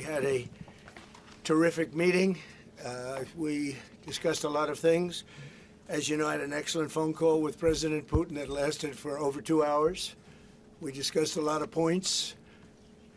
had a terrific meeting. We discussed a lot of things. As you know, I had an excellent phone call with President Putin that lasted for over 2 hours. We discussed a lot of points,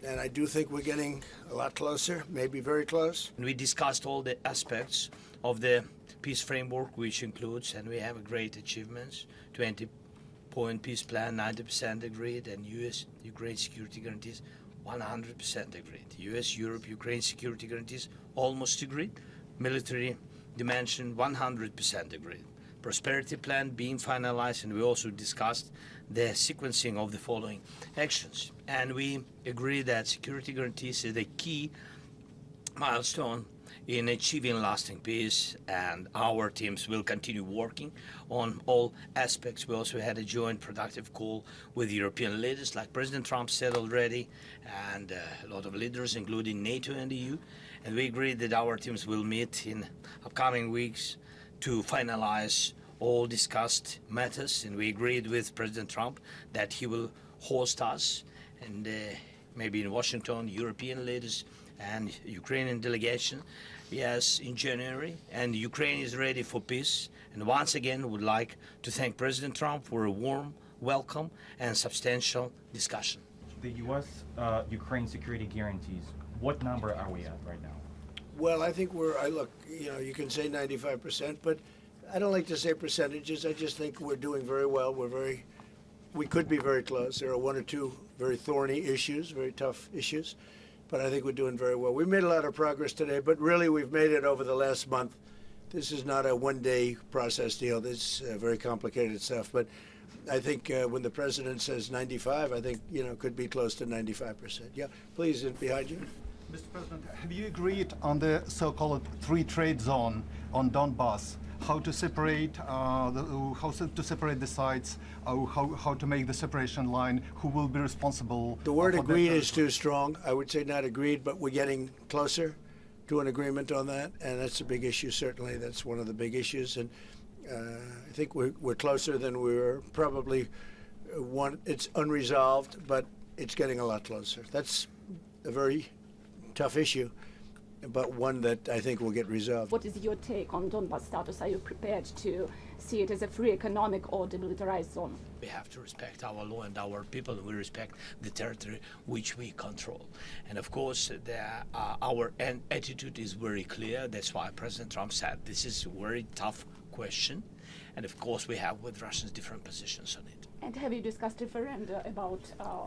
and I do think we're getting a lot closer, maybe very close. We discussed all the aspects of the peace framework, which includes, and we have great achievements, 20-point peace plan, 90% agreed, and U.S.-Ukraine security guarantees, 100% agreed. U.S.-Europe-Ukraine security guarantees, almost agreed. Military dimension, 100% agreed. Prosperity plan being finalized, and we also discussed the sequencing of the following actions. And we agree that security guarantees is the key milestone in achieving lasting peace, and our teams will continue working on all aspects. We also had a joint productive call with European leaders, like President Trump said already, and a lot of leaders, including NATO and the EU. And we agreed that our teams will meet in upcoming weeks to finalize all discussed matters. And we agreed with President Trump that he will host us, and maybe in Washington, European leaders and Ukrainian delegation, yes, in January. And Ukraine is ready for peace. And once again, would like to thank President Trump for a warm welcome and substantial discussion. The U.S.-Ukraine security guarantees, what number are we at right now? Well, I think look, you can say 95%, but I don't like to say percentages. I just think we're doing very well. We could be very close. There are one or two very thorny issues, very tough issues, but I think we're doing very well. We made a lot of progress today, but really we've made it over the last month. This is not a one-day process deal. This is very complicated stuff, but I think when the president says 95, I think, could be close to 95%. Yeah, please, behind you. Mr. President, have you agreed on the so-called free trade zone on Donbass? How to separate the sites? How to make the separation line? Who will be responsible? The word agreed is too strong. I would say not agreed, but we're getting closer to an agreement on that, and that's a big issue. Certainly, that's one of the big issues, and I think we're closer than we were. Probably it's unresolved, but it's getting a lot closer. That's a very tough issue, but one that I think will get resolved. What is your take on Donbas status? Are you prepared to see it as a free economic or demilitarized zone? We have to respect our law and our people. We respect the territory which we control. And of course, our attitude is very clear. That's why President Trump said this is a very tough question. And of course, we have with Russians different positions on it. And have you discussed referenda about?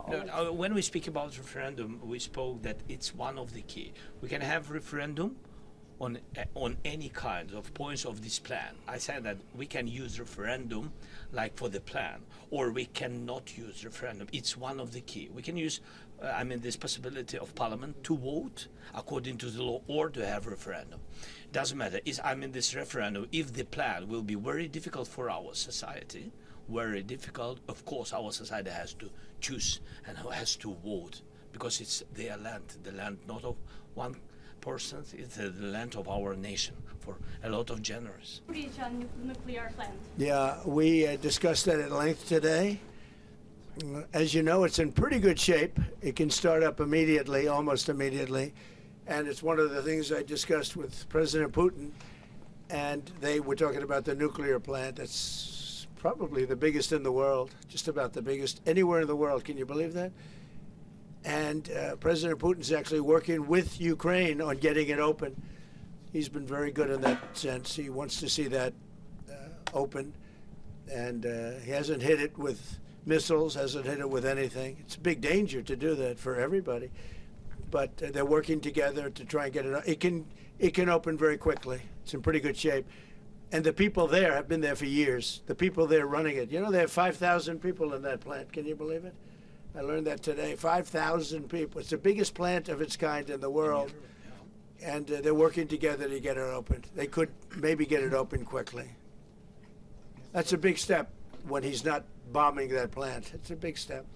No, when we speak about referendum, we spoke that it's one of the key. We can have referendum on any kind of points of this plan. I said that we can use referendum like for the plan, or we cannot use referendum. It's one of the key. We can use, this possibility of Parliament to vote according to the law or to have referendum. Doesn't matter. This referendum, if the plan will be very difficult for our society, very difficult, of course our society has to choose and has to vote, because it's their land, the land not of one person, it's the land of our nation for a lot of generations. Nuclear plant. Yeah, we discussed that at length today. As you know, it's in pretty good shape. It can start up immediately, almost immediately, and it's one of the things I discussed with President Putin, and they were talking about the nuclear plant. It's probably the biggest in the world, just about the biggest anywhere in the world. Can you believe that? And President Putin's actually working with Ukraine on getting it open. He's been very good in that sense. He wants to see that open, and he hasn't hit it with missiles, hasn't hit it with anything. It's a big danger to do that for everybody, but they're working together to try and get it. It can open very quickly. It's in pretty good shape. And the people there have been there for years. The people there running it. They have 5,000 people in that plant. Can you believe it? I learned that today. 5,000 people. It's the biggest plant of its kind in the world. And they're working together to get it open. They could maybe get it open quickly. That's a big step when he's not bombing that plant. It's a big step.